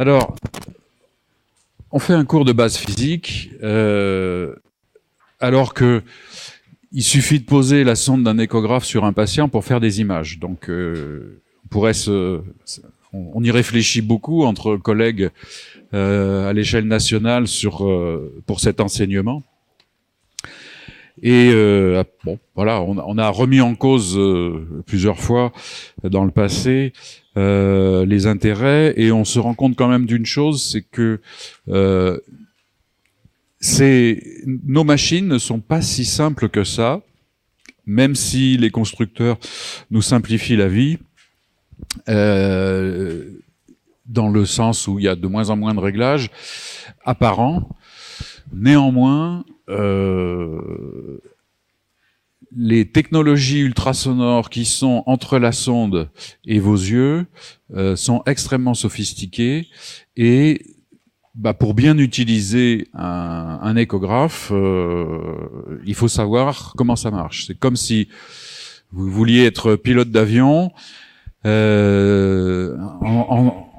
Alors, on fait un cours de base physique, alors que il suffit de poser la sonde d'un échographe sur un patient pour faire des images. Donc, on y réfléchit beaucoup entre collègues à l'échelle nationale pour cet enseignement. Et bon, voilà, on a remis en cause plusieurs fois dans le passé les intérêts, et on se rend compte quand même d'une chose, c'est que nos machines ne sont pas si simples que ça, même si les constructeurs nous simplifient la vie, dans le sens où il y a de moins en moins de réglages apparents. Néanmoins, les technologies ultrasonores qui sont entre la sonde et vos yeux sont extrêmement sophistiquées, et pour bien utiliser un échographe, il faut savoir comment ça marche. C'est comme si vous vouliez être pilote d'avion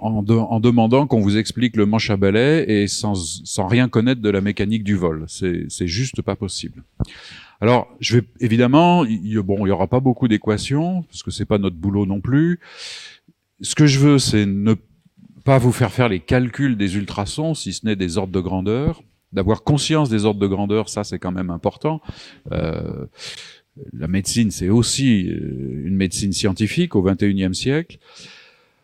en demandant qu'on vous explique le manche à balai et sans rien connaître de la mécanique du vol. C'est juste pas possible. Alors, évidemment, il y aura pas beaucoup d'équations, parce que c'est pas notre boulot non plus. Ce que je veux, c'est ne pas vous faire les calculs des ultrasons, si ce n'est des ordres de grandeur. D'avoir conscience des ordres de grandeur, ça c'est quand même important. La médecine, c'est aussi une médecine scientifique au XXIe siècle.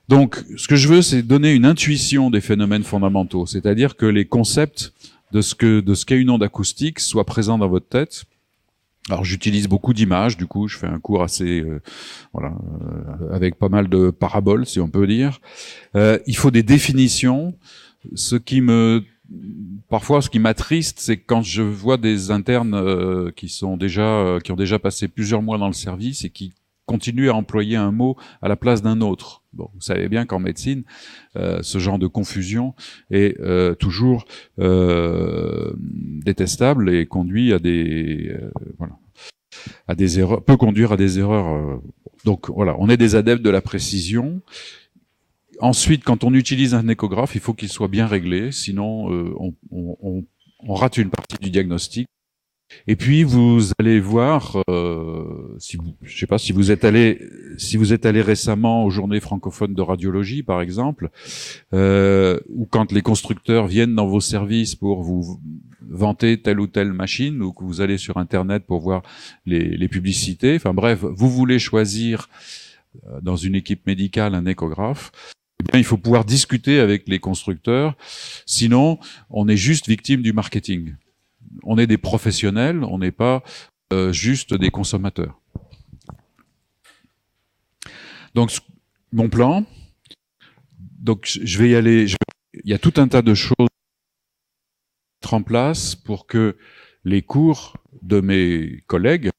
Donc, ce que je veux, c'est donner une intuition des phénomènes fondamentaux, c'est-à-dire que les concepts de ce qu'est une onde acoustique soient présents dans votre tête. Alors, j'utilise beaucoup d'images, du coup, je fais un cours assez, avec pas mal de paraboles, si on peut dire. Il faut des définitions. Parfois, ce qui m'attriste, c'est quand je vois des internes qui ont déjà passé plusieurs mois dans le service et qui continuent à employer un mot à la place d'un autre. Bon, vous savez bien qu'en médecine, ce genre de confusion est toujours détestable et conduit à des erreurs, peut conduire à des erreurs. Donc voilà, on est des adeptes de la précision. Ensuite, quand on utilise un échographe, il faut qu'il soit bien réglé, sinon on rate une partie du diagnostic. Et puis vous allez voir, je sais pas si vous êtes allé récemment aux Journées francophones de radiologie, par exemple, ou quand les constructeurs viennent dans vos services pour vous vanter telle ou telle machine, ou que vous allez sur Internet pour voir les publicités. Enfin bref, vous voulez choisir dans une équipe médicale un échographe. Eh bien, il faut pouvoir discuter avec les constructeurs, sinon on est juste victime du marketing. On est des professionnels, on n'est pas juste des consommateurs. Donc, mon plan, donc je vais y aller. Il y a tout un tas de choses à mettre en place pour que les cours de mes collègues,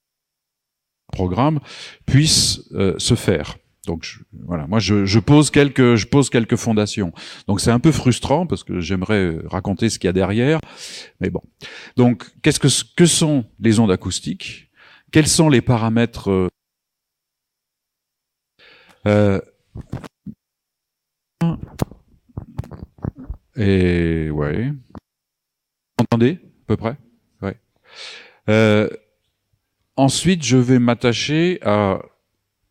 programme, puissent se faire. Donc voilà, moi je pose quelques fondations. Donc c'est un peu frustrant parce que j'aimerais raconter ce qu'il y a derrière, mais bon. Donc que sont les ondes acoustiques? Quels sont les paramètres et ouais. Vous entendez à peu près? Ouais. Ensuite, je vais m'attacher à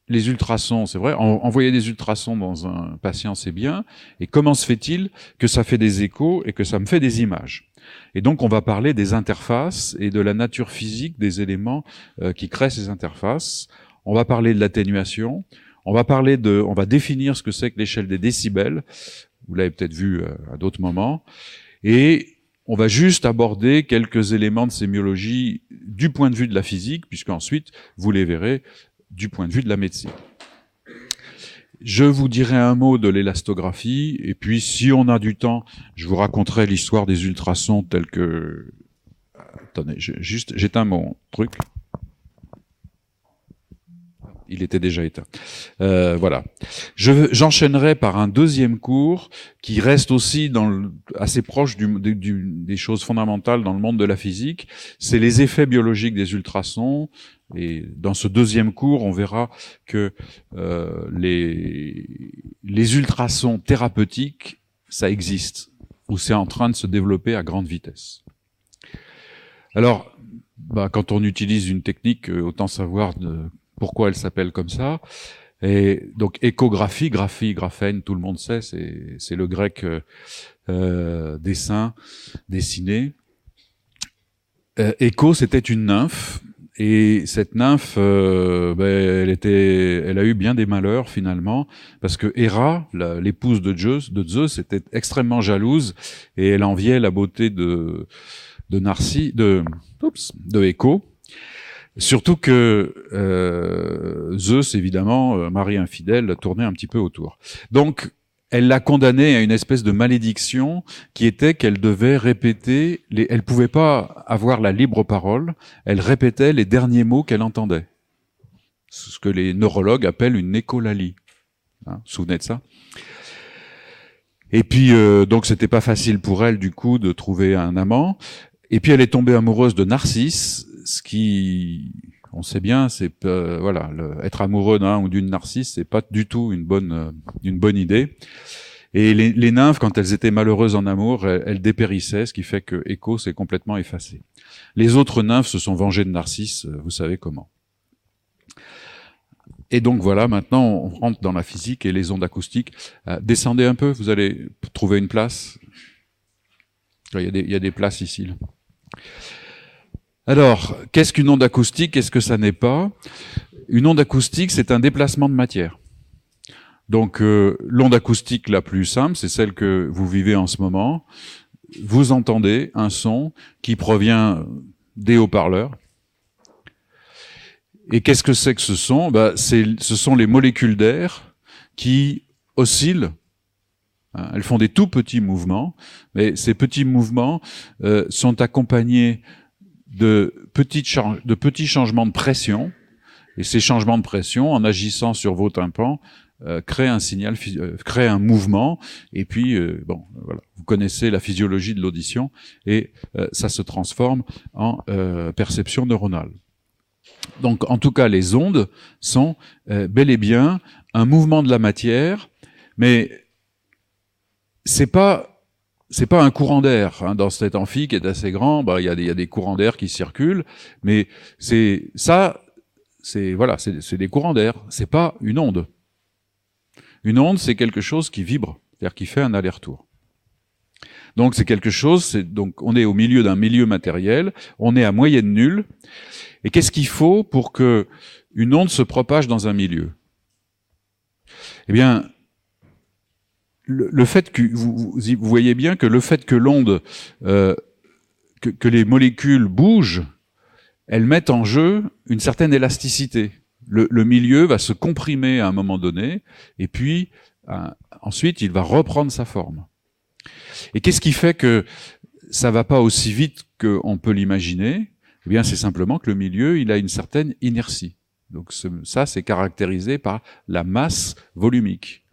les ultrasons, c'est vrai, envoyer des ultrasons dans un patient, c'est bien. Et comment se fait-il que ça fait des échos et que ça me fait des images? Et donc, on va parler des interfaces et de la nature physique des éléments qui créent ces interfaces. On va parler de l'atténuation. On va définir ce que c'est que l'échelle des décibels. Vous l'avez peut-être vu à d'autres moments. Et on va juste aborder quelques éléments de sémiologie du point de vue de la physique, puisqu'ensuite, vous les verrez du point de vue de la médecine. Je vous dirai un mot de l'élastographie, et puis si on a du temps, je vous raconterai l'histoire des ultrasons tels que... Attendez, j'éteins mon truc. Il était déjà éteint. Voilà. J'enchaînerai par un deuxième cours qui reste aussi assez proche des choses fondamentales dans le monde de la physique. C'est les effets biologiques des ultrasons. Et dans ce deuxième cours, on verra que les ultrasons thérapeutiques ça existe, ou c'est en train de se développer à grande vitesse. Alors, quand on utilise une technique, autant savoir pourquoi elle s'appelle comme ça. Et donc échographie, graphie, graphène, tout le monde sait, c'est le grec dessin, dessiner. Écho, c'était une nymphe, et cette nymphe, elle a eu bien des malheurs finalement, parce que Héra, l'épouse de Zeus, était extrêmement jalouse, et elle enviait la beauté de Écho. Surtout que Zeus, évidemment, mari infidèle, tournait un petit peu autour. Donc, elle l'a condamnée à une espèce de malédiction qui était qu'elle devait répéter, elle pouvait pas avoir la libre parole, elle répétait les derniers mots qu'elle entendait. Ce que les neurologues appellent une écholalie. Vous vous souvenez de ça? Et puis, donc, c'était pas facile pour elle, du coup, de trouver un amant. Et puis, elle est tombée amoureuse de Narcisse, ce qui, on sait bien, c'est être amoureux d'un ou d'une Narcisse, c'est pas du tout une bonne idée. Et les nymphes, quand elles étaient malheureuses en amour, elles dépérissaient, ce qui fait que Écho s'est complètement effacé. Les autres nymphes se sont vengées de Narcisse, vous savez comment. Et donc voilà, maintenant on rentre dans la physique et les ondes acoustiques. Descendez un peu, vous allez trouver une place. Il y a des places ici, là. Alors, qu'est-ce qu'une onde acoustique? Qu'est-ce que ça n'est pas? Une onde acoustique, c'est un déplacement de matière. Donc, l'onde acoustique la plus simple, c'est celle que vous vivez en ce moment. Vous entendez un son qui provient des haut-parleurs. Et qu'est-ce que c'est que ce son? Ce sont les molécules d'air qui oscillent. Elles font des tout petits mouvements, mais ces petits mouvements sont accompagnés de petits changements de pression, et ces changements de pression, en agissant sur vos tympans, créent un signal, créent un mouvement, et puis voilà, vous connaissez la physiologie de l'audition, et ça se transforme en perception neuronale. Donc, en tout cas, les ondes sont bel et bien un mouvement de la matière, mais c'est pas un courant d'air, hein. Dans cet amphi qui est assez grand, il y a des courants d'air qui circulent, mais c'est des courants d'air, c'est pas une onde. Une onde, c'est quelque chose qui vibre, c'est-à-dire qui fait un aller-retour. Donc c'est quelque chose, donc on est au milieu d'un milieu matériel, on est à moyenne nulle, et qu'est-ce qu'il faut pour que une onde se propage dans un milieu? Eh bien, le fait que vous voyez bien que le fait que l'onde, que les molécules bougent, elles mettent en jeu une certaine élasticité. Le milieu va se comprimer à un moment donné, et puis ensuite il va reprendre sa forme. Et qu'est-ce qui fait que ça va pas aussi vite qu'on peut l'imaginer? Eh bien, c'est simplement que le milieu, il a une certaine inertie. Donc ça, c'est caractérisé par la masse volumique.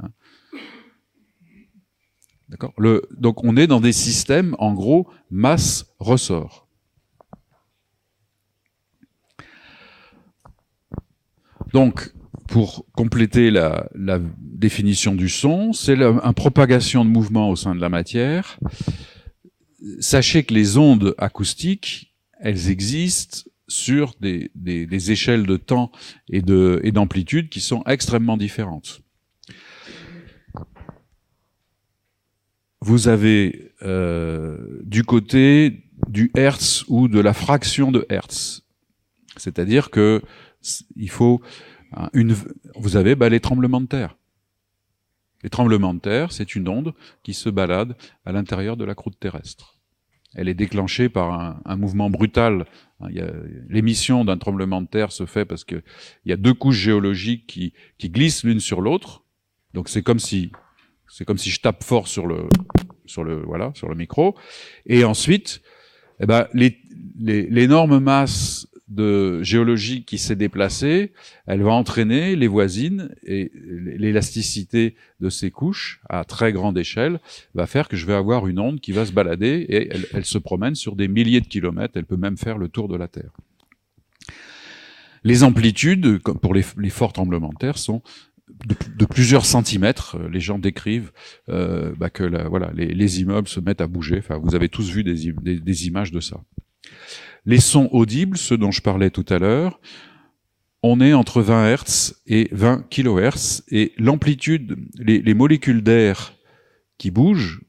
D'accord. Donc on est dans des systèmes, en gros, masse-ressort. Donc, pour compléter la définition du son, c'est une propagation de mouvement au sein de la matière. Sachez que les ondes acoustiques, elles existent sur des échelles de temps et d'amplitude qui sont extrêmement différentes. Vous avez du côté du hertz ou de la fraction de hertz, c'est-à-dire que il faut vous avez les tremblements de terre. Les tremblements de terre, c'est une onde qui se balade à l'intérieur de la croûte terrestre. Elle est déclenchée par un mouvement brutal. L'émission d'un tremblement de terre se fait parce que il y a deux couches géologiques qui glissent l'une sur l'autre. Donc c'est comme si je tape fort sur le micro. Et ensuite, l'énorme masse de géologie qui s'est déplacée, elle va entraîner les voisines, et l'élasticité de ces couches à très grande échelle va faire que je vais avoir une onde qui va se balader, et elle se promène sur des milliers de kilomètres, elle peut même faire le tour de la Terre. Les amplitudes, comme pour les forts tremblements de terre, sont de plusieurs centimètres. Les gens décrivent que voilà, les immeubles se mettent à bouger. Enfin, vous avez tous vu des images de ça. Les sons audibles, ceux dont je parlais tout à l'heure, on est entre 20 Hz et 20 kHz, et l'amplitude, les molécules d'air qui bougent,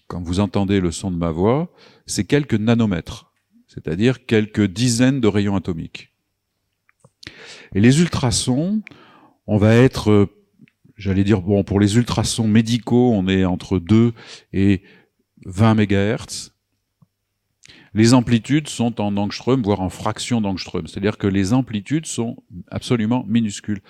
quand vous entendez le son de ma voix, c'est quelques nanomètres, c'est-à-dire quelques dizaines de rayons atomiques. Et les ultrasons, on va être, j'allais dire, bon, pour les ultrasons médicaux, on est entre 2 et 20 MHz. Les amplitudes sont en angstrom, voire en fraction d'angstrom. C'est-à-dire que les amplitudes sont absolument minuscules.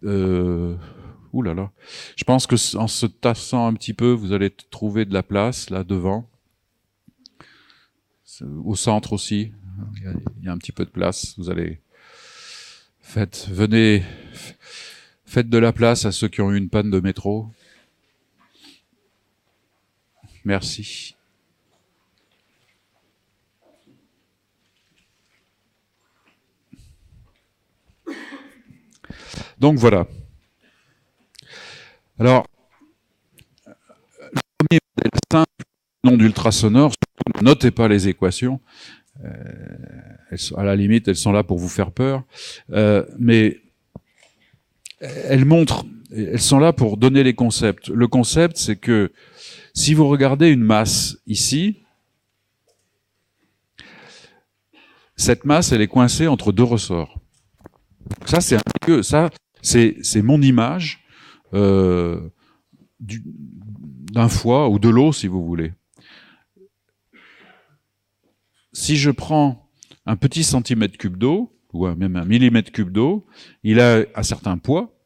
Ouh là là. Je pense que en se tassant un petit peu, vous allez trouver de la place là devant. Au centre aussi, il y a un petit peu de place. Vous allez faites de la place à ceux qui ont eu une panne de métro. Merci. Donc voilà. Alors, le premier modèle simple, non d'ultrasonore, notez pas les équations. À la limite, elles sont là pour vous faire peur. Mais elles sont là pour donner les concepts. Le concept, c'est que si vous regardez une masse ici, cette masse, elle est coincée entre deux ressorts. Ça, c'est mon image d'un foie ou de l'eau, si vous voulez. Si je prends un petit centimètre cube d'eau, ou même un millimètre cube d'eau, il a un certain poids,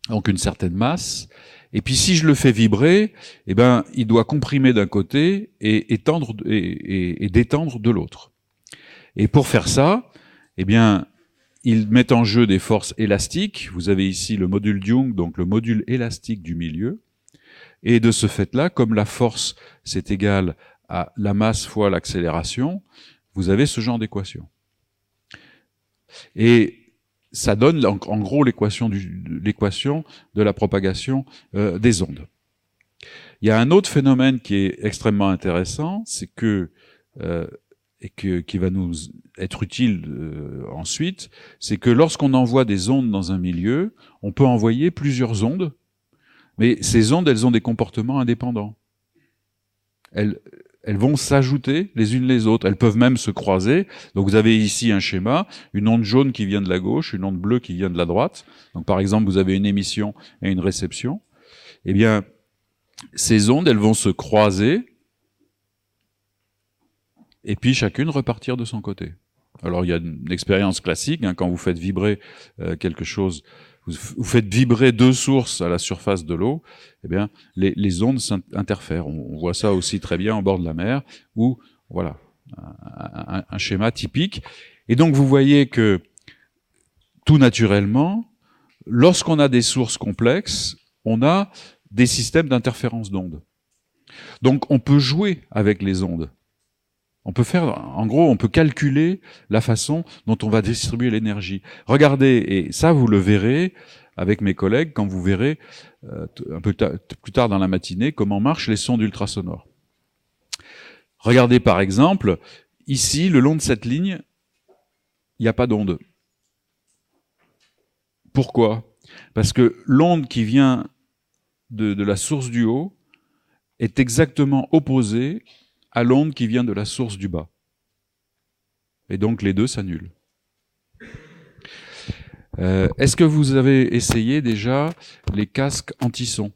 donc une certaine masse, et puis si je le fais vibrer, eh ben, il doit comprimer d'un côté et étendre et détendre de l'autre. Et pour faire ça, eh bien, ils mettent en jeu des forces élastiques. Vous avez ici le module de Young, donc le module élastique du milieu. Et de ce fait-là, comme la force, c'est égal à la masse fois l'accélération, vous avez ce genre d'équation. Et ça donne en gros l'équation de la propagation des ondes. Il y a un autre phénomène qui est extrêmement intéressant, c'est que qui va nous être utile ensuite, c'est que lorsqu'on envoie des ondes dans un milieu, on peut envoyer plusieurs ondes, mais ces ondes, elles ont des comportements indépendants. Elles vont s'ajouter les unes les autres. Elles peuvent même se croiser. Donc vous avez ici un schéma, une onde jaune qui vient de la gauche, une onde bleue qui vient de la droite. Donc par exemple, vous avez une émission et une réception. Eh bien, ces ondes, elles vont se croiser et puis chacune repartir de son côté. Alors il y a une expérience classique, quand vous faites vibrer quelque chose, vous faites vibrer deux sources à la surface de l'eau, eh bien les ondes interfèrent. On voit ça aussi très bien en bord de la mer, où voilà un schéma typique. Et donc vous voyez que tout naturellement, lorsqu'on a des sources complexes, on a des systèmes d'interférence d'ondes. Donc on peut jouer avec les ondes. On peut en gros, on peut calculer la façon dont on va distribuer l'énergie. Regardez, et ça vous le verrez avec mes collègues quand vous verrez un peu plus tard dans la matinée comment marchent les sondes ultrasonores. Regardez par exemple, ici, le long de cette ligne, il n'y a pas d'onde. Pourquoi ? Parce que l'onde qui vient de la source du haut est exactement opposée à l'onde qui vient de la source du bas. Et donc les deux s'annulent. Est-ce que vous avez essayé déjà les casques anti-son ?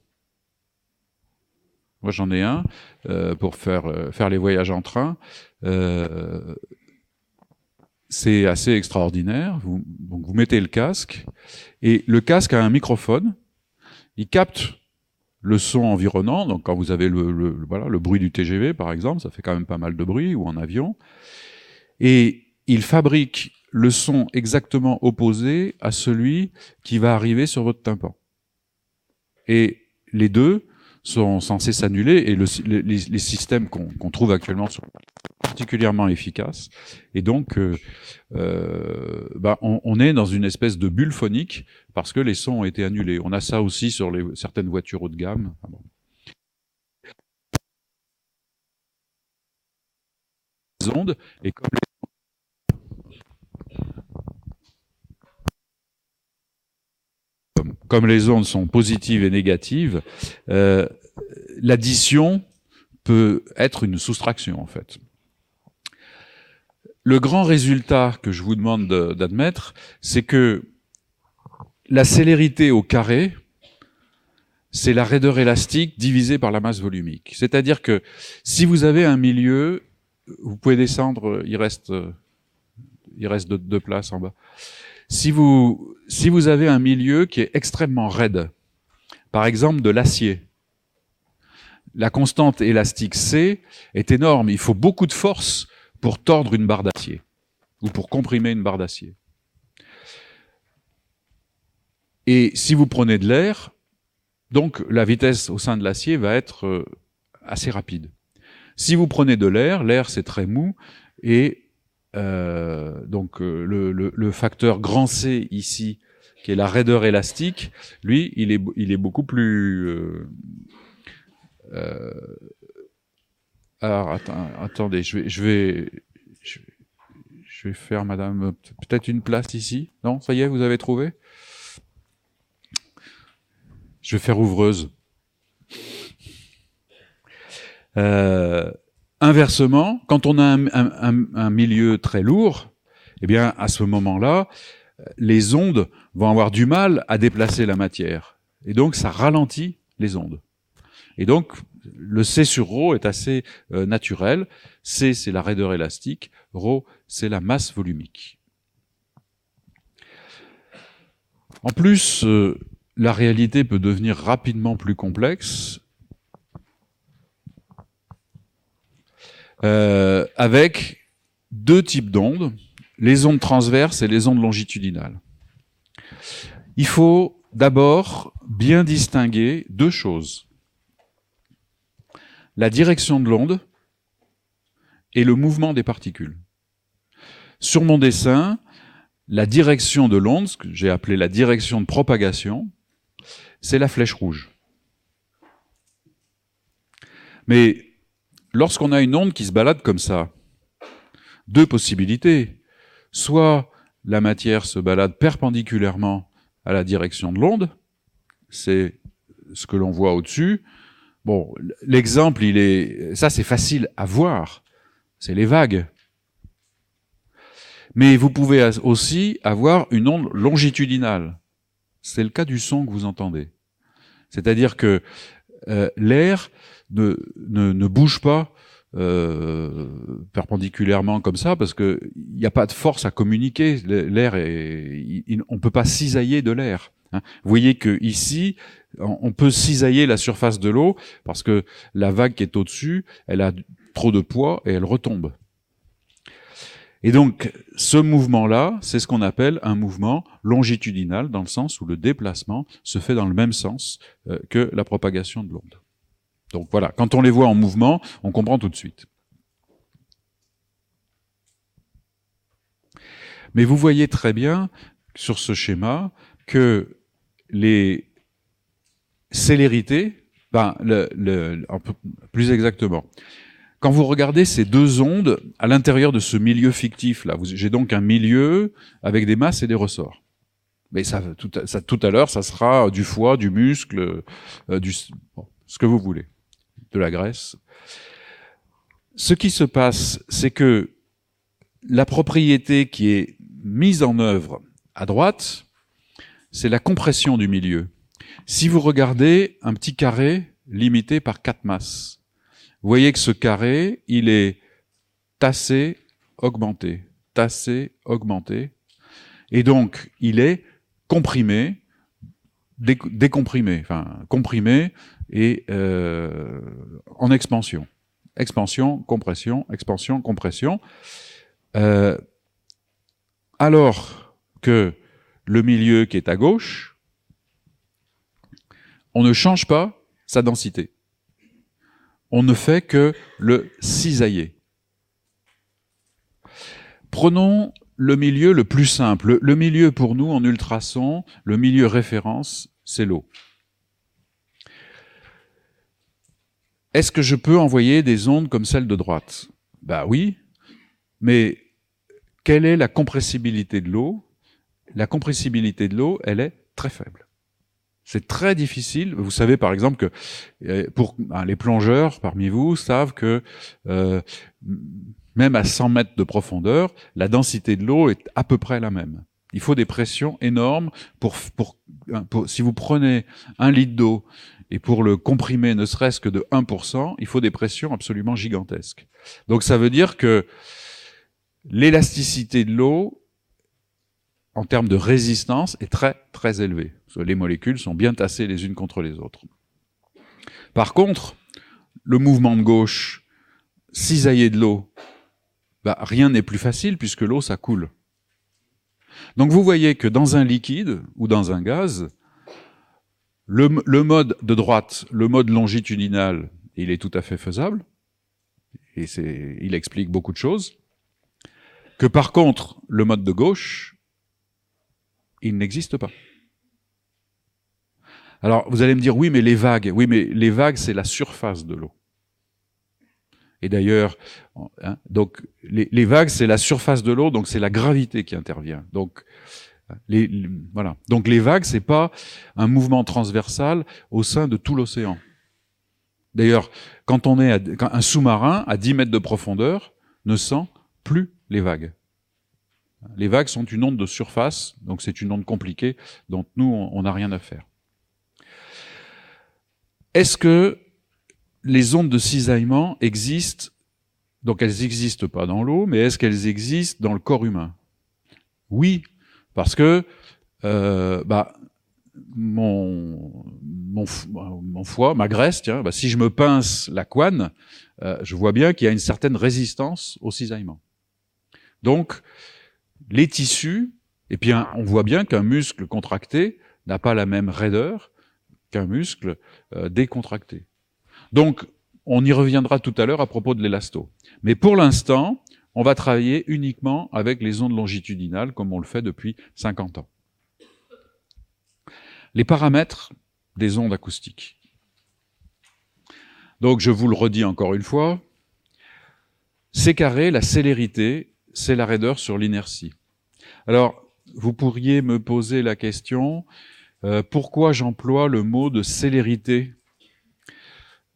Moi j'en ai un pour faire les voyages en train. C'est assez extraordinaire. Donc vous mettez le casque, et le casque a un microphone. Il capte le son environnant, donc quand vous avez le bruit du TGV par exemple, ça fait quand même pas mal de bruit, ou en avion, et il fabrique le son exactement opposé à celui qui va arriver sur votre tympan. Et les deux sont censés s'annuler, et les systèmes qu'on trouve actuellement sur particulièrement efficace. Et donc, on est dans une espèce de bulle phonique parce que les sons ont été annulés. On a ça aussi sur certaines voitures haut de gamme. Enfin bon. Les ondes, et comme les ondes sont positives et négatives, l'addition peut être une soustraction, en fait. Le grand résultat que je vous demande d'admettre, c'est que la célérité au carré, c'est la raideur élastique divisée par la masse volumique. C'est-à-dire que si vous avez un milieu, vous pouvez descendre, il reste deux places en bas. Si vous avez un milieu qui est extrêmement raide, par exemple de l'acier, la constante élastique C est énorme. Il faut beaucoup de force pour tordre une barre d'acier ou pour comprimer une barre d'acier. Et si vous prenez de l'air, donc la vitesse au sein de l'acier va être assez rapide. Si vous prenez de l'air c'est très mou et le facteur grand C ici, qui est la raideur élastique, lui, il est beaucoup plus. Alors attendez, je vais faire, madame, peut-être une place ici. Non, ça y est, vous avez trouvé? Je vais faire ouvreuse. Inversement, quand on a un milieu très lourd, eh bien, à ce moment-là, les ondes vont avoir du mal à déplacer la matière. Et donc, ça ralentit les ondes. Et donc, le C sur ρ est assez naturel. C, c'est la raideur élastique. ρ, c'est la masse volumique. En plus, la réalité peut devenir rapidement plus complexe avec deux types d'ondes, les ondes transverses et les ondes longitudinales. Il faut d'abord bien distinguer deux choses. La direction de l'onde et le mouvement des particules. Sur mon dessin, la direction de l'onde, ce que j'ai appelé la direction de propagation, c'est la flèche rouge. Mais lorsqu'on a une onde qui se balade comme ça, deux possibilités. Soit la matière se balade perpendiculairement à la direction de l'onde, c'est ce que l'on voit au-dessus. Bon, l'exemple, ça c'est facile à voir, c'est les vagues. Mais vous pouvez aussi avoir une onde longitudinale. C'est le cas du son que vous entendez. C'est-à-dire que l'air ne bouge pas perpendiculairement comme ça, parce que il n'y a pas de force à communiquer. L'air on ne peut pas cisailler de l'air. Hein. Vous voyez que ici, on peut cisailler la surface de l'eau parce que la vague qui est au-dessus, elle a trop de poids et elle retombe. Et donc, ce mouvement-là, c'est ce qu'on appelle un mouvement longitudinal, dans le sens où le déplacement se fait dans le même sens que la propagation de l'onde. Donc voilà, quand on les voit en mouvement, on comprend tout de suite. Mais vous voyez très bien sur ce schéma que les célérités, plus exactement, quand vous regardez ces deux ondes à l'intérieur de ce milieu fictif là, j'ai donc un milieu avec des masses et des ressorts. Mais tout à l'heure, ça sera du foie, du muscle, ce que vous voulez, de la graisse. Ce qui se passe, c'est que la propriété qui est mise en œuvre à droite, c'est la compression du milieu. Si vous regardez un petit carré limité par 4 masses, vous voyez que ce carré, il est tassé, augmenté, et donc il est comprimé, décomprimé, enfin comprimé et en expansion. Expansion, compression, expansion, compression. Alors que le milieu qui est à gauche, on ne change pas sa densité. On ne fait que le cisailler. Prenons le milieu le plus simple. Le milieu pour nous en ultrason, le milieu référence, c'est l'eau. Est-ce que je peux envoyer des ondes comme celle de droite? Ben oui, mais quelle est la compressibilité de l'eau? La compressibilité de l'eau, elle est très faible. C'est très difficile. Vous savez par exemple que les plongeurs parmi vous savent que même à 100 mètres de profondeur, la densité de l'eau est à peu près la même. Il faut des pressions énormes pour si vous prenez 1 litre d'eau et pour le comprimer ne serait-ce que de 1%, il faut des pressions absolument gigantesques. Donc ça veut dire que l'élasticité de l'eau, en termes de résistance, est très très élevée. Les molécules sont bien tassées les unes contre les autres. Par contre, le mouvement de gauche, cisailler de l'eau, rien n'est plus facile puisque l'eau, ça coule. Donc vous voyez que dans un liquide ou dans un gaz, le mode de droite, le mode longitudinal, il est tout à fait faisable, et il explique beaucoup de choses, que par contre, le mode de gauche, il n'existe pas. Alors, vous allez me dire, oui, mais les vagues, c'est la surface de l'eau. Et d'ailleurs, donc les vagues, c'est la surface de l'eau, donc c'est la gravité qui intervient. Donc, voilà. Donc les vagues, c'est pas un mouvement transversal au sein de tout l'océan. D'ailleurs, quand un sous-marin à 10 mètres de profondeur ne sent plus les vagues. Les vagues sont une onde de surface, donc c'est une onde compliquée dont nous, on n'a rien à faire. Est-ce que les ondes de cisaillement existent? Donc elles n'existent pas dans l'eau, mais est-ce qu'elles existent dans le corps humain? Oui, parce que mon foie, ma graisse, tiens, si je me pince la couenne, je vois bien qu'il y a une certaine résistance au cisaillement. Donc, les tissus, et puis on voit bien qu'un muscle contracté n'a pas la même raideur qu'un muscle décontracté. Donc, on y reviendra tout à l'heure à propos de l'élasto. Mais pour l'instant, on va travailler uniquement avec les ondes longitudinales, comme on le fait depuis 50 ans. Les paramètres des ondes acoustiques. Donc, je vous le redis encore une fois, C carré, la célérité, c'est la raideur sur l'inertie. Alors, vous pourriez me poser la question, pourquoi j'emploie le mot de célérité?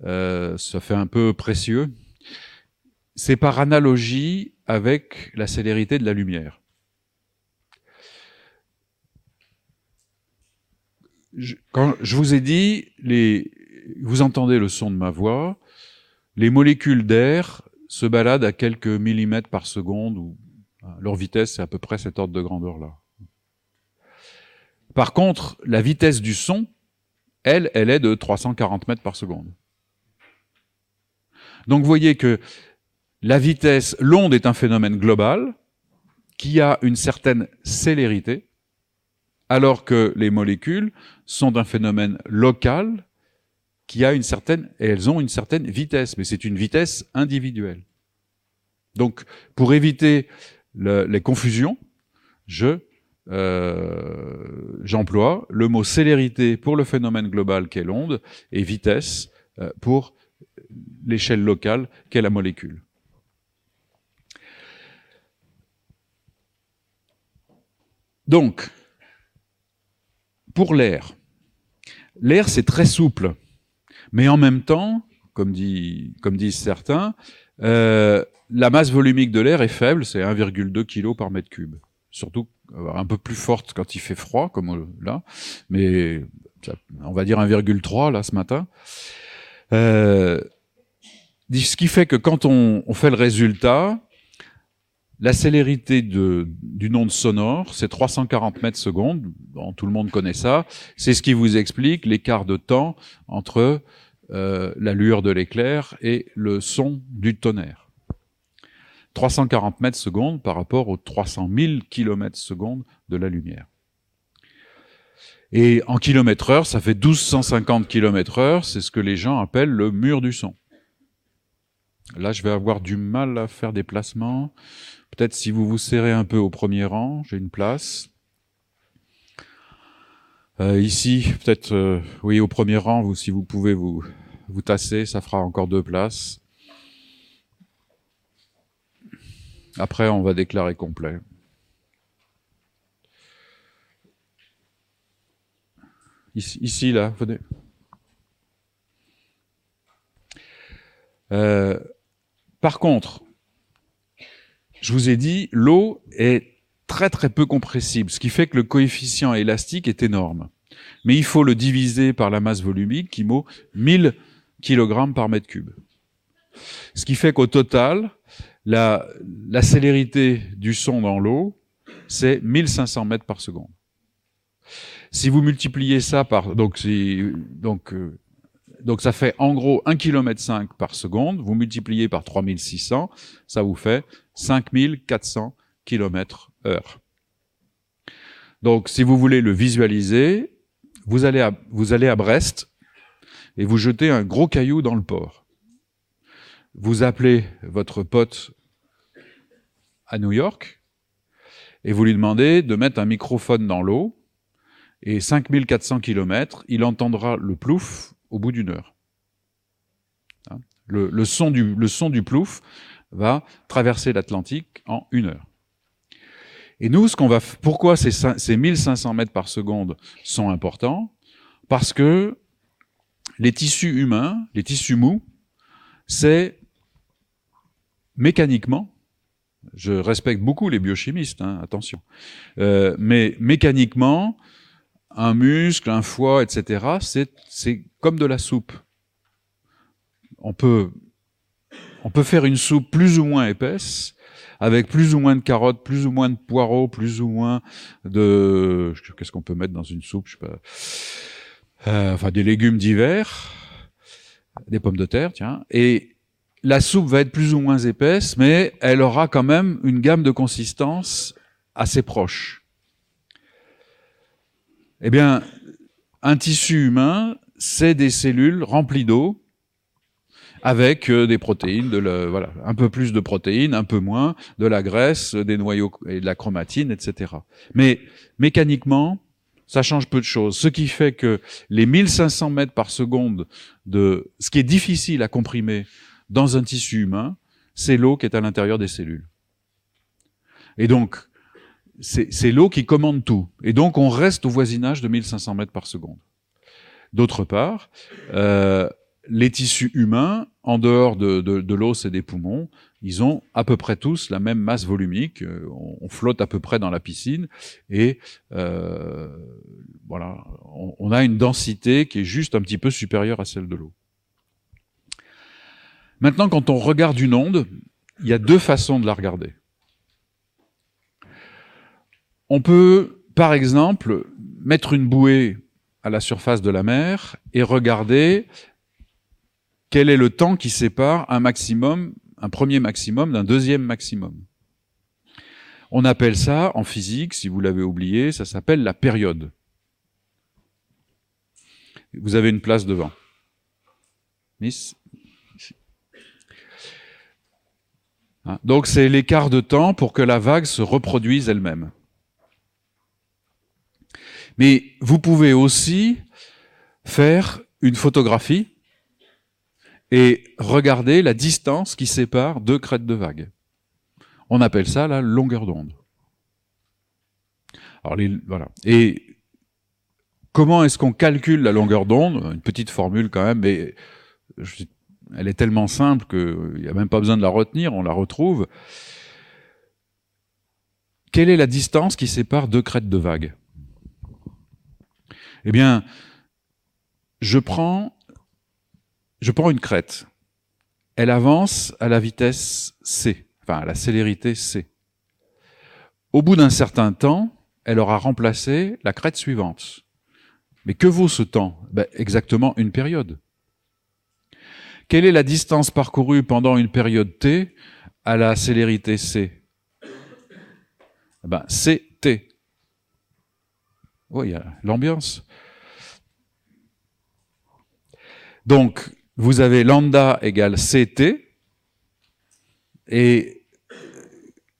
Ça fait un peu précieux. C'est par analogie avec la célérité de la lumière. Quand je vous ai dit, vous entendez le son de ma voix, les molécules d'air se baladent à quelques millimètres par seconde, ou leur vitesse c'est à peu près cet ordre de grandeur-là. Par contre, la vitesse du son, elle est de 340 mètres par seconde. Donc vous voyez que la vitesse, l'onde est un phénomène global qui a une certaine célérité, alors que les molécules sont un phénomène local qui a elles ont une certaine vitesse, mais c'est une vitesse individuelle. Donc, pour éviter les confusions, j'emploie le mot célérité pour le phénomène global qu'est l'onde et vitesse pour l'échelle locale qu'est la molécule. Donc, pour l'air, c'est très souple, mais en même temps, comme disent certains, la masse volumique de l'air est faible, c'est 1,2 kg par mètre cube. Surtout un peu plus forte quand il fait froid, comme là, mais on va dire 1,3 là ce matin. Ce qui fait que quand on fait le résultat, la célérité d'une onde sonore, c'est 340 mètres secondes. Bon, tout le monde connaît ça. C'est ce qui vous explique l'écart de temps entre la lueur de l'éclair et le son du tonnerre. 340 mètres secondes par rapport aux 300 000 km secondes de la lumière. Et en kilomètres heure, ça fait 1250 km/h, c'est ce que les gens appellent le mur du son. Là, je vais avoir du mal à faire des placements. Peut-être si vous vous serrez un peu au premier rang, j'ai une place. Ici, peut-être, oui, au premier rang, si vous pouvez vous tasser, ça fera encore 2 places. Après, on va déclarer complet. Ici là, venez. Par contre, je vous ai dit, l'eau est très très peu compressible, ce qui fait que le coefficient élastique est énorme. Mais il faut le diviser par la masse volumique, qui vaut 1000 kg par mètre cube. Ce qui fait qu'au total, la célérité du son dans l'eau, c'est 1500 mètres par seconde. Si vous multipliez ça par... Donc ça fait en gros 1,5 km par seconde, vous multipliez par 3600, ça vous fait 5400 km/h. Donc si vous voulez le visualiser, vous allez à Brest et vous jetez un gros caillou dans le port. Vous appelez votre pote à New York et vous lui demandez de mettre un microphone dans l'eau et 5400 km, il entendra le plouf au bout d'1 heure. Le son du plouf va traverser l'Atlantique en 1 heure. Et nous, pourquoi ces 1500 mètres par seconde sont importants? Parce que les tissus humains, les tissus mous, c'est mécaniquement, je respecte beaucoup les biochimistes, attention, mais mécaniquement, un muscle, un foie, etc., c'est comme de la soupe. On peut faire une soupe plus ou moins épaisse, avec plus ou moins de carottes, plus ou moins de poireaux, plus ou moins de... Qu'est-ce qu'on peut mettre dans une soupe? Je sais pas. Enfin, des légumes divers, des pommes de terre, tiens. Et la soupe va être plus ou moins épaisse, mais elle aura quand même une gamme de consistance assez proche. Eh bien, un tissu humain, c'est des cellules remplies d'eau, avec des protéines, voilà, un peu plus de protéines, un peu moins, de la graisse, des noyaux et de la chromatine, etc. Mais mécaniquement, ça change peu de choses. Ce qui fait que les 1500 mètres par seconde ce qui est difficile à comprimer dans un tissu humain, c'est l'eau qui est à l'intérieur des cellules. Et donc, c'est l'eau qui commande tout. Et donc, on reste au voisinage de 1500 mètres par seconde. D'autre part, les tissus humains, en dehors de l'os et des poumons, ils ont à peu près tous la même masse volumique. On flotte à peu près dans la piscine et voilà, on a une densité qui est juste un petit peu supérieure à celle de l'eau. Maintenant, quand on regarde une onde, il y a 2 façons de la regarder. On peut, par exemple, mettre une bouée à la surface de la mer et regarder quel est le temps qui sépare un premier maximum d'un deuxième maximum. On appelle ça, en physique, si vous l'avez oublié, ça s'appelle la période. Vous avez une place devant. Miss? Donc c'est l'écart de temps pour que la vague se reproduise elle-même. Mais vous pouvez aussi faire une photographie et regarder la distance qui sépare 2 crêtes de vague. On appelle ça la longueur d'onde. Alors voilà. Et comment est-ce qu'on calcule la longueur d'onde? Une petite formule quand même, mais elle est tellement simple qu'il n'y a même pas besoin de la retenir, on la retrouve. Quelle est la distance qui sépare 2 crêtes de vague? Eh bien, je prends une crête. Elle avance à la vitesse c, enfin à la célérité c. Au bout d'un certain temps, elle aura remplacé la crête suivante. Mais que vaut ce temps? Exactement une période. Quelle est la distance parcourue pendant une période t à la célérité c? C'est t. Oui, il y a l'ambiance. Donc, vous avez lambda égale ct, Et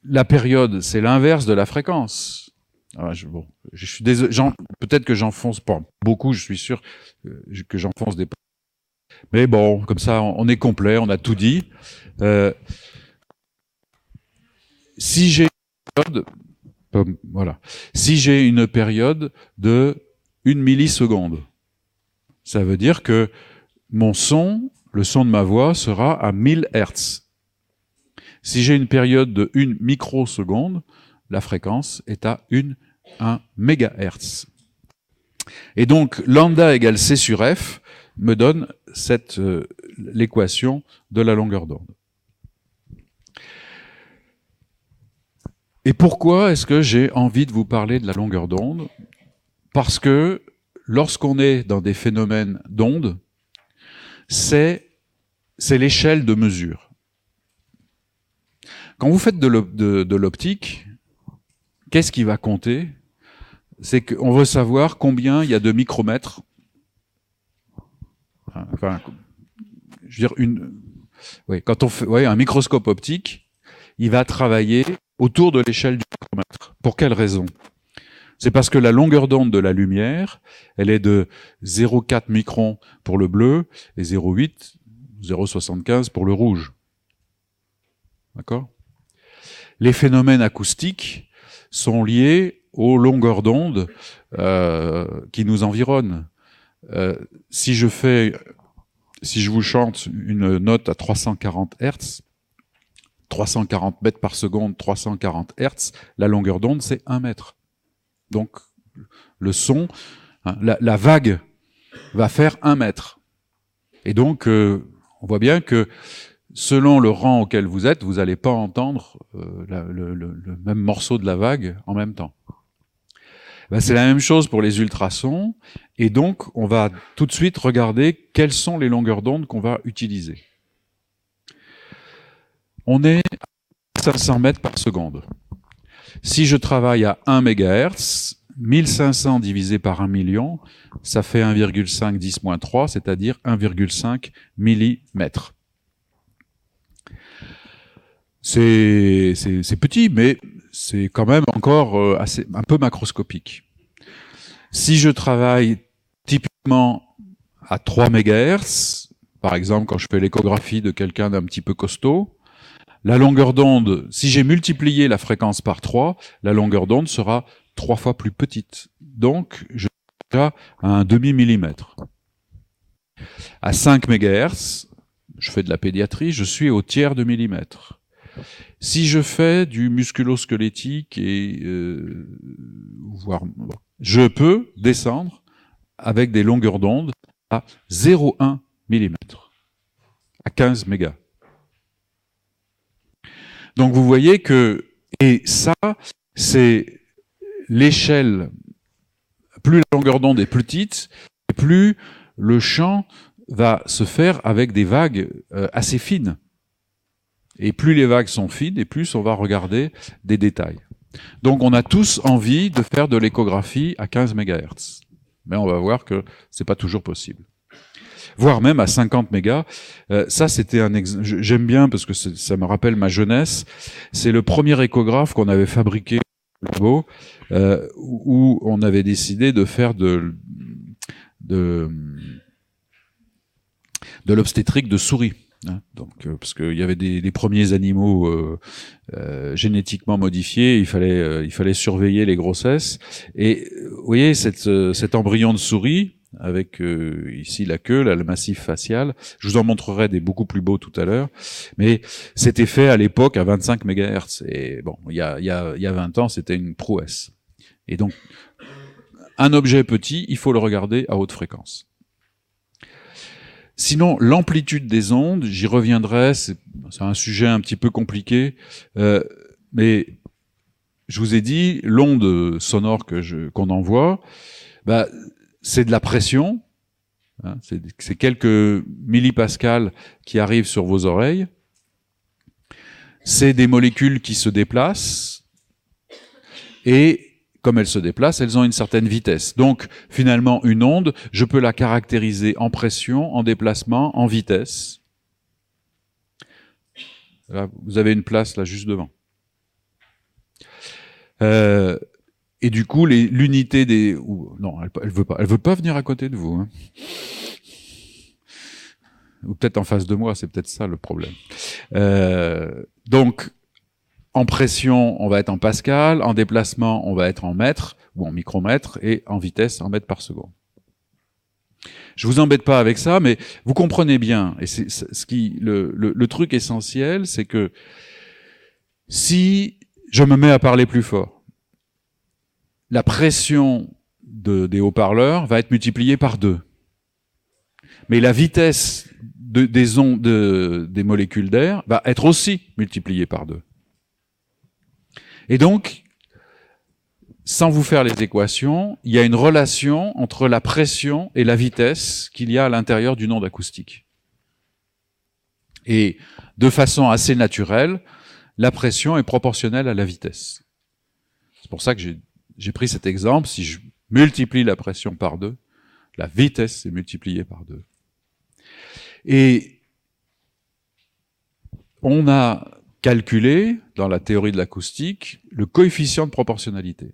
la période, c'est l'inverse de la fréquence. Alors, je suis désolé, peut-être que j'enfonce pas beaucoup, je suis sûr que j'enfonce des... Mais bon, comme ça, on est complet, on a tout dit. Si j'ai si j'ai une période de 1 milliseconde, ça veut dire que mon son, le son de ma voix, sera à 1000 Hertz. Si j'ai une période de 1 microseconde, la fréquence est à 1 mégahertz. Et donc, lambda égale C sur F me donne l'équation de la longueur d'onde. Et pourquoi est-ce que j'ai envie de vous parler de la longueur d'onde? Parce que lorsqu'on est dans des phénomènes d'onde, c'est l'échelle de mesure. Quand vous faites de l'optique, qu'est-ce qui va compter? C'est qu'on veut savoir combien il y a de micromètres. Enfin, je veux dire, quand on fait un microscope optique, il va travailler autour de l'échelle du micromètre. Pour quelle raison? C'est parce que la longueur d'onde de la lumière, elle est de 0,4 microns pour le bleu et 0,8, 0,75 pour le rouge. D'accord? Les phénomènes acoustiques sont liés aux longueurs d'onde qui nous environnent. Si je vous chante une note à 340 Hertz, 340 mètres par seconde, 340 Hertz, la longueur d'onde, c'est 1 mètre. Donc, le son, la vague va faire 1 mètre. Et donc, on voit bien que selon le rang auquel vous êtes, vous n'allez pas entendre le même morceau de la vague en même temps. Ben, c'est la même chose pour les ultrasons. Et donc, on va tout de suite regarder quelles sont les longueurs d'onde qu'on va utiliser. On est à 500 mètres par seconde. Si je travaille à 1 MHz, 1500 divisé par 1 million, ça fait 1,5 10-3, c'est-à-dire 1,5 millimètres. C'est petit, mais c'est quand même encore un peu macroscopique. Si je travaille typiquement à 3 MHz, par exemple quand je fais l'échographie de quelqu'un d'un petit peu costaud, la longueur d'onde, si j'ai multiplié la fréquence par 3, la longueur d'onde sera 3 fois plus petite. Donc, je suis à un demi-millimètre. À 5 MHz, je fais de la pédiatrie, je suis au tiers de millimètre. Si je fais du musculo-squelettique je peux descendre avec des longueurs d'onde à 0,1 mm, à 15 mégas. Donc vous voyez que, et ça, c'est l'échelle, plus la longueur d'onde est petite, plus le champ va se faire avec des vagues assez fines. Et plus les vagues sont fines, et plus on va regarder des détails. Donc on a tous envie de faire de l'échographie à 15 MHz. Mais on va voir que c'est pas toujours possible. Voire même à 50 mégas. Ça, c'était un exemple. J'aime bien parce que ça me rappelle ma jeunesse. C'est le premier échographe qu'on avait fabriqué au labo, où on avait décidé de faire de l'obstétrique de souris. Donc, parce qu'il y avait des premiers animaux génétiquement modifiés, il fallait surveiller les grossesses. Et vous voyez cet embryon de souris avec ici la queue, là, le massif facial. Je vous en montrerai des beaucoup plus beaux tout à l'heure. Mais c'était fait à l'époque à 25 MHz. Et bon, il y a 20 ans, c'était une prouesse. Et donc, un objet petit, il faut le regarder à haute fréquence. Sinon, l'amplitude des ondes, j'y reviendrai, c'est un sujet un petit peu compliqué, mais je vous ai dit, l'onde sonore qu'on envoie, c'est de la pression, hein, c'est quelques millipascals qui arrivent sur vos oreilles, c'est des molécules qui se déplacent, et comme elles se déplacent, elles ont une certaine vitesse. Donc, finalement, une onde, je peux la caractériser en pression, en déplacement, en vitesse. Là, vous avez une place là juste devant. Et du coup, l'unité des... non, elle veut pas venir à côté de vous. Hein. Ou peut-être en face de moi, c'est peut-être ça le problème. Donc, en pression, on va être en pascal, en déplacement, on va être en mètres ou en micromètres, et en vitesse, en mètres par seconde. Je vous embête pas avec ça, mais vous comprenez bien. Et c'est ce qui le truc essentiel, c'est que si je me mets à parler plus fort, la pression des haut-parleurs va être multipliée par 2. Mais la vitesse des ondes des molécules d'air va être aussi multipliée par 2. Et donc, sans vous faire les équations, il y a une relation entre la pression et la vitesse qu'il y a à l'intérieur d'une onde acoustique. Et de façon assez naturelle, la pression est proportionnelle à la vitesse. C'est pour ça que j'ai pris cet exemple. Si je multiplie la pression par 2, la vitesse est multipliée par 2. Et on a calculé, dans la théorie de l'acoustique, le coefficient de proportionnalité.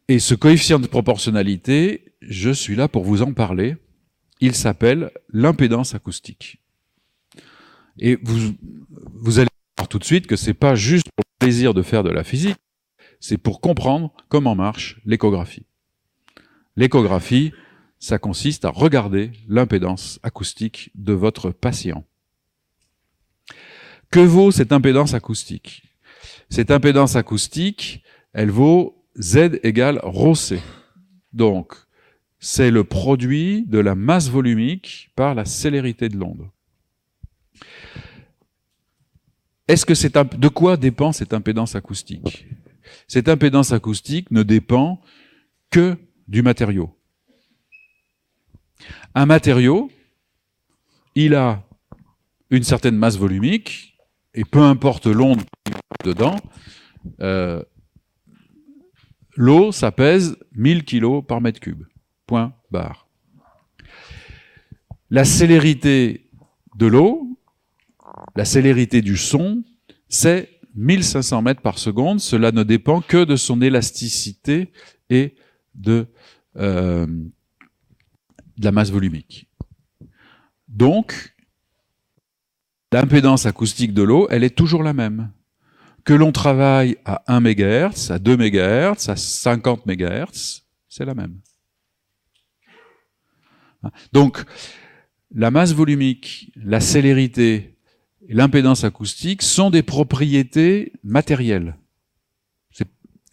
Et ce coefficient de proportionnalité, je suis là pour vous en parler. Il s'appelle l'impédance acoustique. Et vous allez voir tout de suite que c'est pas juste pour le plaisir de faire de la physique, c'est pour comprendre comment marche l'échographie. L'échographie, ça consiste à regarder l'impédance acoustique de votre patient. Que vaut cette impédance acoustique? Cette impédance acoustique, elle vaut Z égale ρc. Donc, c'est le produit de la masse volumique par la célérité de l'onde. De quoi dépend cette impédance acoustique? Cette impédance acoustique ne dépend que du matériau. Un matériau, il a une certaine masse volumique, et peu importe l'onde dedans, l'eau, ça pèse 1000 kg par mètre cube. Point barre. La célérité de l'eau, la célérité du son, c'est 1500 mètres par seconde. Cela ne dépend que de son élasticité et de la masse volumique. Donc, l'impédance acoustique de l'eau, elle est toujours la même. Que l'on travaille à 1 MHz, à 2 MHz, à 50 MHz, c'est la même. Donc, la masse volumique, la célérité et l'impédance acoustique sont des propriétés matérielles.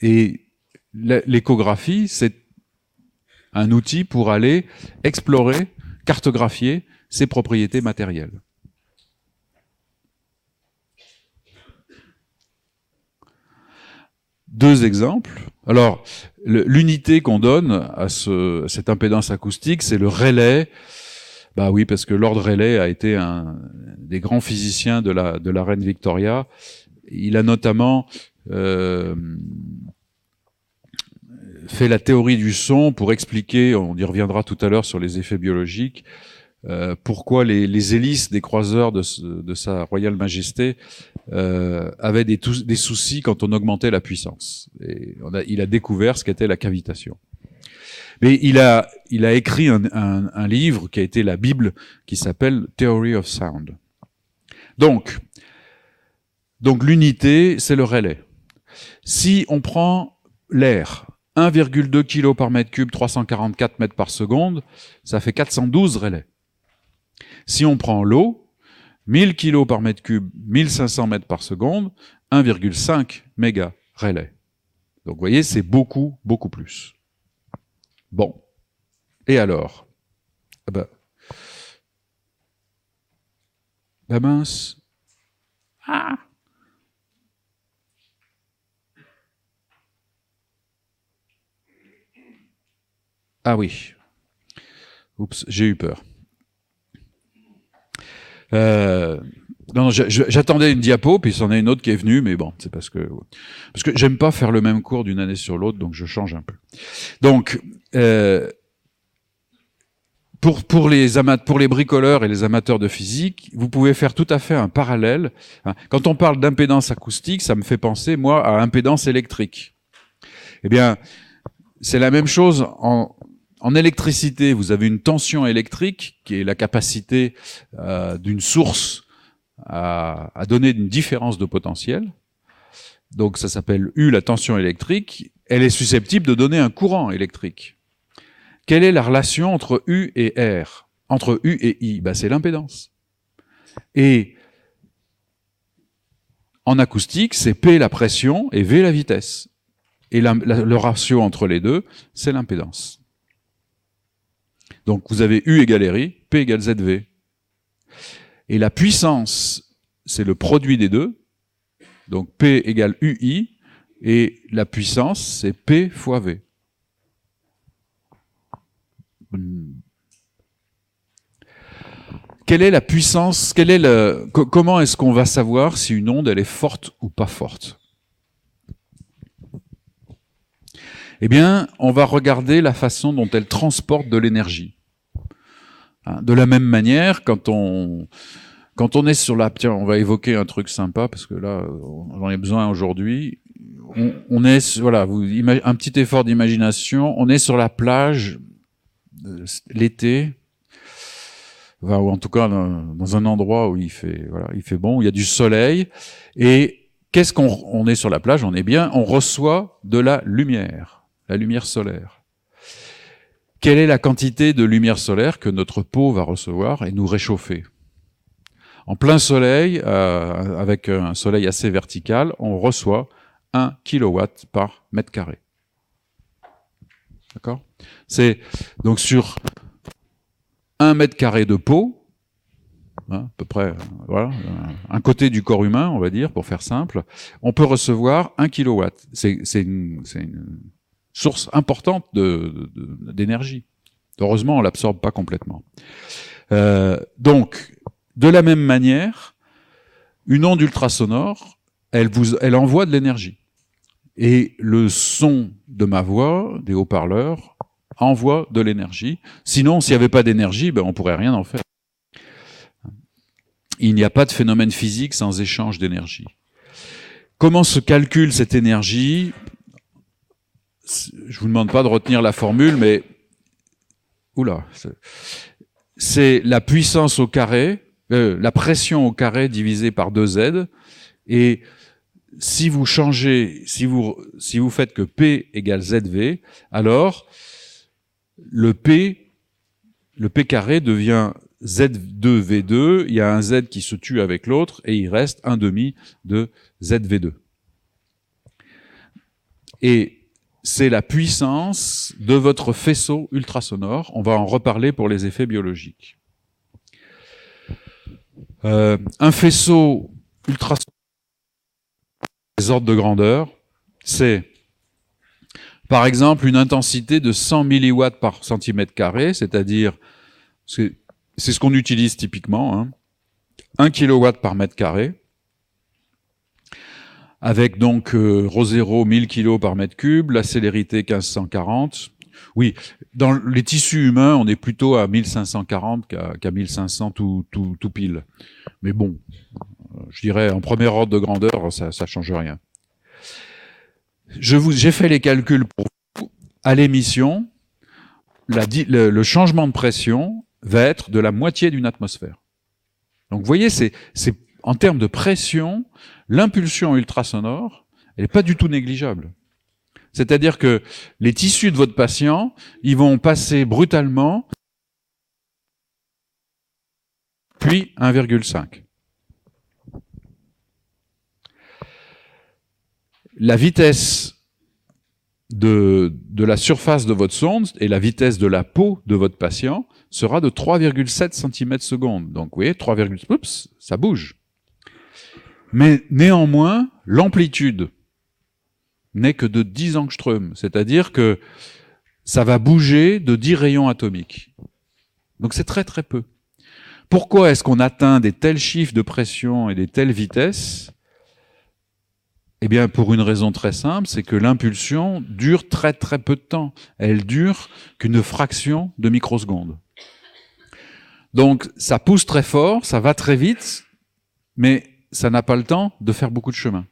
Et l'échographie, c'est un outil pour aller explorer, cartographier ces propriétés matérielles. Deux exemples. Alors, l'unité qu'on donne à cette impédance acoustique, c'est le Rayleigh. Bah oui, parce que Lord Rayleigh a été un des grands physiciens de la reine Victoria. Il a notamment fait la théorie du son pour expliquer, on y reviendra tout à l'heure sur les effets biologiques, pourquoi les hélices des croiseurs de Sa Royale Majesté avaient des soucis quand on augmentait la puissance. Et il a découvert ce qu'était la cavitation. Mais il a écrit un livre qui a été la Bible, qui s'appelle Theory of Sound. Donc l'unité, c'est le Rayleigh. Si on prend l'air, 1,2 kg par mètre cube, 344 mètres par seconde, ça fait 412 Rayleigh. Si on prend l'eau, 1000 kg par mètre cube, 1500 mètres par seconde, 1,5 méga Rayleigh. Donc vous voyez, c'est beaucoup, beaucoup plus. Bon. Et alors? Bah mince. Ah! Ah oui. Oups, j'ai eu peur. Non, j'attendais une diapo, puis c'en est une autre qui est venue, mais bon, c'est parce que j'aime pas faire le même cours d'une année sur l'autre, donc je change un peu. Donc, pour les bricoleurs et les amateurs de physique, vous pouvez faire tout à fait un parallèle. Quand on parle d'impédance acoustique, ça me fait penser, moi, à impédance électrique. Eh bien, c'est la même chose en électricité. Vous avez une tension électrique, qui est la capacité d'une source à donner une différence de potentiel. Donc ça s'appelle U, la tension électrique. Elle est susceptible de donner un courant électrique. Quelle est la relation entre U et R, entre U et I? C'est l'impédance. Et en acoustique, c'est P la pression et V la vitesse. Et le ratio entre les deux, c'est l'impédance. Donc vous avez U égale RI, P égale ZV. Et la puissance, c'est le produit des deux. Donc P égale UI, et la puissance, c'est P fois V. Quelle est la puissance, comment est-ce qu'on va savoir si une onde elle est forte ou pas forte? Eh bien, on va regarder la façon dont elle transporte de l'énergie. De la même manière, quand on est sur la... Tiens, on va évoquer un truc sympa, parce que là, j'en ai besoin aujourd'hui. On est... Voilà, un petit effort d'imagination. On est sur la plage, l'été, ou en tout cas dans un endroit où il fait bon, où il y a du soleil. Et qu'est-ce on est sur la plage? On reçoit de la lumière solaire. Quelle est la quantité de lumière solaire que notre peau va recevoir et nous réchauffer? En plein soleil, avec un soleil assez vertical, on reçoit 1 kW par mètre carré. D'accord? C'est donc sur 1 mètre carré de peau, à peu près, voilà, un côté du corps humain, on va dire, pour faire simple, on peut recevoir 1 kW. C'est une source importante d'énergie. Heureusement, on l'absorbe pas complètement. Donc, de la même manière, une onde ultrasonore, elle envoie de l'énergie. Et le son de ma voix, des haut-parleurs, envoie de l'énergie. Sinon, s'il n'y avait pas d'énergie, on pourrait rien en faire. Il n'y a pas de phénomène physique sans échange d'énergie. Comment se calcule cette énergie? Je vous demande pas de retenir la formule, mais c'est la puissance au carré, la pression au carré divisée par 2Z. Et si vous changez, si vous faites que P égale ZV, alors le P carré devient Z2V2, il y a un Z qui se tue avec l'autre, et il reste un demi de ZV2. Et c'est la puissance de votre faisceau ultrasonore. On va en reparler pour les effets biologiques. Un faisceau ultrasonore, les ordres de grandeur, c'est par exemple une intensité de 100 milliwatts par centimètre carré, c'est-à-dire, c'est ce qu'on utilise typiquement, 1 kilowatt par mètre carré, avec donc ρ0 1000 kg par mètre cube, la célérité 1540. Oui, dans les tissus humains, on est plutôt à 1540 qu'à 1500 tout pile. Mais bon, je dirais en premier ordre de grandeur, ça change rien. J'ai fait les calculs pour vous. À l'émission, le changement de pression va être de la moitié d'une atmosphère. Donc vous voyez, c'est en termes de pression, l'impulsion ultrasonore, elle n'est pas du tout négligeable. C'est-à-dire que les tissus de votre patient, ils vont passer brutalement, puis 1,5. La vitesse de la surface de votre sonde et la vitesse de la peau de votre patient sera de 3,7 cm/s. Donc vous voyez, 3,7, oups, ça bouge. Mais néanmoins, l'amplitude n'est que de 10 angstroms, c'est-à-dire que ça va bouger de 10 rayons atomiques. Donc c'est très très peu. Pourquoi est-ce qu'on atteint des tels chiffres de pression et des telles vitesses? Eh bien, pour une raison très simple, c'est que l'impulsion dure très très peu de temps. Elle dure qu'une fraction de microseconde. Donc ça pousse très fort, ça va très vite, mais ça n'a pas le temps de faire beaucoup de chemin.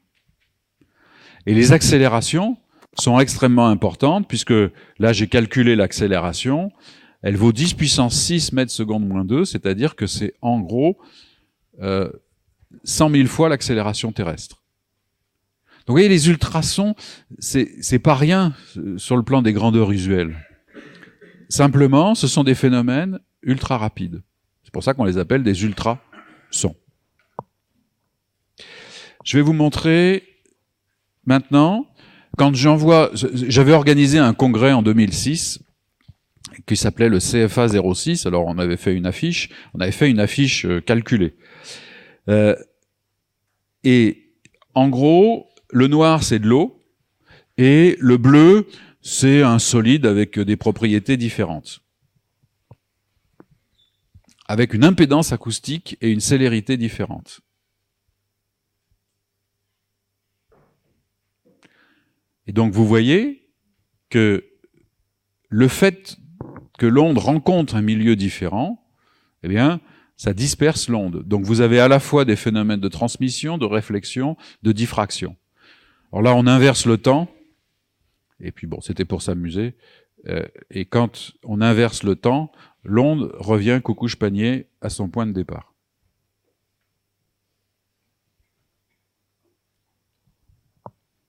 Et les accélérations sont extrêmement importantes, puisque là j'ai calculé l'accélération, elle vaut 10 puissance 6 mètres secondes moins 2, c'est-à-dire que c'est en gros 100 000 fois l'accélération terrestre. Donc vous voyez, les ultrasons, c'est pas rien sur le plan des grandeurs usuelles. Simplement, ce sont des phénomènes ultra rapides. C'est pour ça qu'on les appelle des ultrasons. Je vais vous montrer maintenant, quand j'avais organisé un congrès en 2006 qui s'appelait le CFA 06. Alors on avait fait une affiche, calculée. Et en gros, le noir c'est de l'eau et le bleu c'est un solide avec des propriétés différentes, avec une impédance acoustique et une célérité différente. Et donc vous voyez que le fait que l'onde rencontre un milieu différent, eh bien, ça disperse l'onde. Donc vous avez à la fois des phénomènes de transmission, de réflexion, de diffraction. Alors là, on inverse le temps, et puis bon, c'était pour s'amuser, et quand on inverse le temps, l'onde revient coucouche-panier à son point de départ.